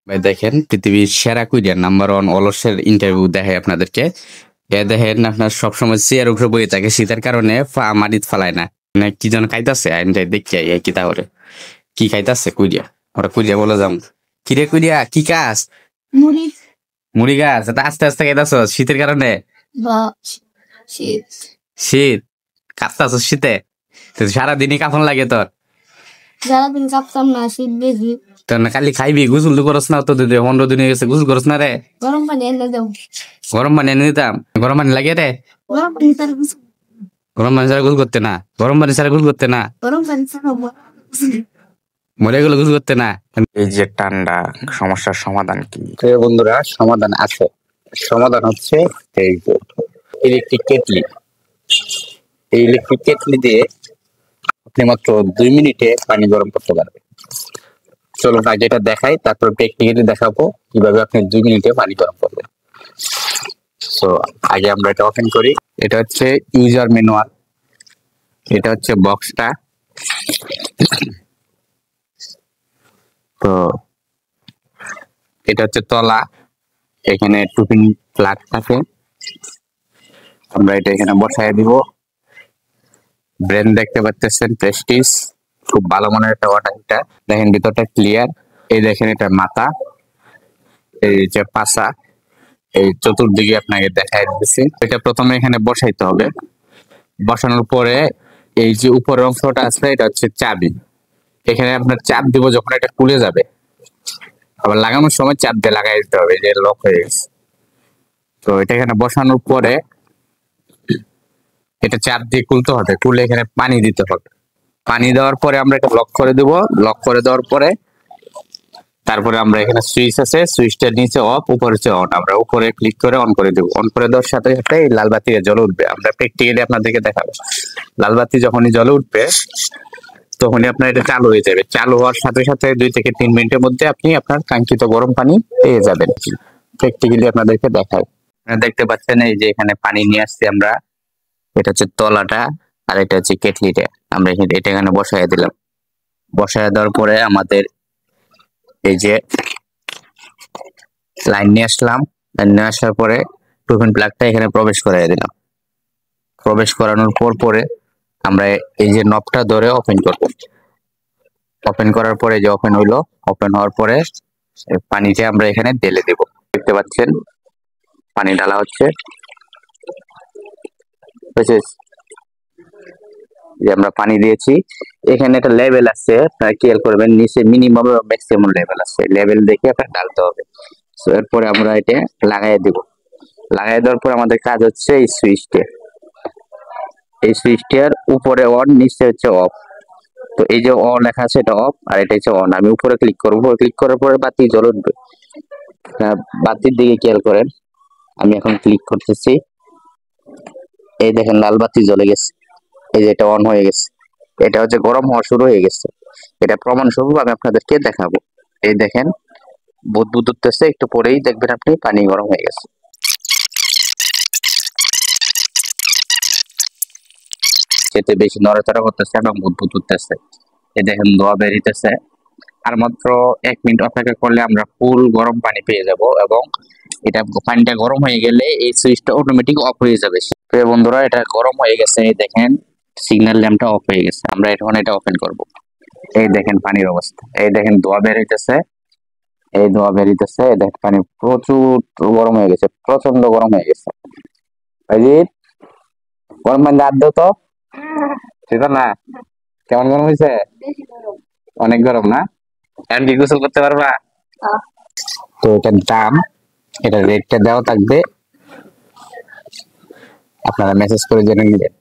ভাই দেখেন পৃথিবীর সেরা কুইরিয়ার নাম্বার ওয়ান অলসের ইন্টারভিউ দেখায় আপনাদেরকে। এ দেখেন আপনার সবসময় চেয়ার উপরে বয়ে থাকে, শীতের কারণে মাটিত ফালায় না। মানে কি যেন খাইতাছে আইন দেখি এই কি তাহলে কি খাইতাছে কুইরিয়া। ওরা কুইরিয়া বলে যাম, কিরে কুইরিয়া কি কাজ? মুড়ি মুড়ি গাছ এটা আস্তে আস্তে খাইতাছ শীতের কারণে? বা শীত শীত কাঁপতাছ শীতে? তো সারাদিনই কাফন লাগে তোর? সারাদিন কাঁপতাম না, শীত বেশি। তোর না খালি খাইবি, গুসল করস না? তো 15 দিন হয়ে গেছে গুসল করস না রে? গরম পানি এনে দেও। গরম পানি এনে দিতাম। গরম পানি লাগে রে? গরম পানি ছাড়া গোসল, গরম পানি ছাড়া গোসল করতে না? গরম পানি ছাড়া গোসল করতে না? গরম পানি ছাড়া মরে গেলে গোসল করতে না? এই যে ঠান্ডা সমস্যার সমাধান কি? বন্ধুরা সমাধান আছে। সমাধান হচ্ছে এই যে ইলেকট্রিক কেটলি। এই ইলেকট্রিক কেটলি দিয়ে আপনি মাত্র 2 মিনিটে পানি গরম করতে পারবেন। চলুন আগে এটা দেখাই, তারপর প্র্যাকটিক্যালি দেখাবো কিভাবে আপনি 2 মিনিটে পানি গরম করবেন। সো আগে আমরা এটা ওপেন করি। এটা হচ্ছে ইউজার ম্যানুয়াল, এটা হচ্ছে বক্সটা। তো এটা হচ্ছে তলা, এখানে টুপিন প্লাগ থাকে। আমরা এটা এখানে বসায় দিব। ব্র্যান্ড দেখতে পাচ্ছেন প্রেস্টিজ, খুব ভালো মানের একটা ওয়াটার হিটার। দেখেন ভিতরটা ক্লিয়ার। এই দেখেন এটা মাথা, এই যে পাশা, এই চতুর্দিকে আপনাকে দেখাই দিচ্ছি। এটা প্রথমে এখানে বসাইতে হবে। বসানোর পরে এই যে উপরের অংশটা আছে এটা হচ্ছে চাবি। এখানে আপনার চাপ দিব যখন এটা খুলে যাবে, আবার লাগানোর সময় চাপ দিয়ে লাগাই দিতে হবে, যে লক হয়ে গেছে। তো এটা এখানে বসানোর পরে এটা চাপ দিয়ে খুলতে হবে, খুলে এখানে পানি দিতে হবে। পানি দেওয়ার পরে আমরা এটা লক করে দেব। লক করে দেওয়ার পরে তারপরে আমরা এখানে সুইচ আছে, সুইচটার নিচে অফ, উপরে হচ্ছে অন। আমরা উপরে ক্লিক করে অন করে দেব। অন করে দেওয়ার সাথে সাথে এই লাল বাতি জ্বলে উঠবে। আমরা প্র্যাকটিক্যালি আপনাদেরকে দেখাবো। লাল বাতি যখনই জ্বলে উঠবে তখনই আপনার এটা চালু হয়ে যাবে। চালু হওয়ার সাথে সাথে 2 থেকে 3 মিনিটের মধ্যে আপনি আপনার কাঙ্ক্ষিত গরম পানি পেয়ে যাবেন। প্র্যাকটিক্যালি আপনাদেরকে দেখাই। আপনারা দেখতে পাচ্ছেন এই যে এখানে পানি নিয়ে আসছি আমরা। এটা হচ্ছে তলাটা আর এটা হচ্ছে কেটলিটা। আমরা এটা এখানে বসায় দিলাম। বসায় দেওয়ার পরে আমাদের এই যে লাইন নিয়ে আসলাম। লাইন নিয়ে আসার পরে টুপিন প্লাগটা এখানে প্রবেশ করাই দিলাম। প্রবেশ করানোর পরে আমরা এই যে নবটা ধরে ওপেন করব। ওপেন করার পরে যে ওপেন হইলো, ওপেন হওয়ার পরে পানিটা আমরা এখানে ঢেলে দেব। দেখতে পাচ্ছেন পানি ঢালা হচ্ছে। যে আমরা পানি দিয়েছি, এখানে একটা লেভেল আছে, আপনারা খেয়াল করবেন নিচে মিনিমাম এবং ম্যাক্সিমাম লেভেল আছে। লেভেল দেখে আপনার ঢালতে হবে। সো এরপরে আমরা এটা লাগাই দেব। লাগাই দেওয়ার পর আমাদের কাজ হচ্ছে এই সুইচটা। এই সুইচটার উপরে অন, নিচে হচ্ছে অফ। তো এই যে অন লেখা আছে এটা অফ, আর এটা হচ্ছে অন। আমি উপরে ক্লিক করব। ক্লিক করার পরে বাতি জ্বলে উঠবে। বাতির দিকে খেয়াল করেন। আমি এখন ক্লিক করতেছি, এই দেখেন লাল বাতি জ্বলে গেছে। এই যে এটা অন হয়ে গেছে, এটা হচ্ছে গরম হওয়া শুরু হয়ে গেছে। এটা প্রমাণ স্বরূপ আমি আপনাদেরকে দেখাবো। এই দেখেন বুদবুদ উঠতেছে, একটু পরেই দেখবেন আপনি পানি গরম হয়ে গেছে। খেতে বেশি নড়াচড়া করতেছে এবং বুদবুদ উঠতেছে। এই দেখেন ধোয়া বেরিতেছে। আর মাত্র 1 মিনিট অপেক্ষা করলে আমরা ফুল গরম পানি পেয়ে যাব, এবং এটা পানিটা গরম হয়ে গেলে এই সুইচটা অটোমেটিক অফ হয়ে যাবে। প্রিয় বন্ধুরা, এটা গরম হয়ে গেছে। এই দেখেন সিগন্যাল ল্যাম্পটা অফ হয়ে গেছে। আমরা এখন এটা ওপেন করব। এই দেখেন পানির অবস্থা। এই দেখেন ধোয়া বের হইতেছে। এই ধোয়া বেরিতেছে। এই দেখেন পানি প্রচুর গরম হয়ে গেছে, প্রচন্ড গরম হয়ে গেছে। অজিত, গরম পানি হাত দাও তো। সেটা না, কেমন গরম হয়েছে? অনেক গরম না? এখন কি গোসল করতে পারবা? তো এটার দাম, এটা রেটটা দেওয়া থাকবে, আপনারা মেসেজ করে জেনে নিবেন।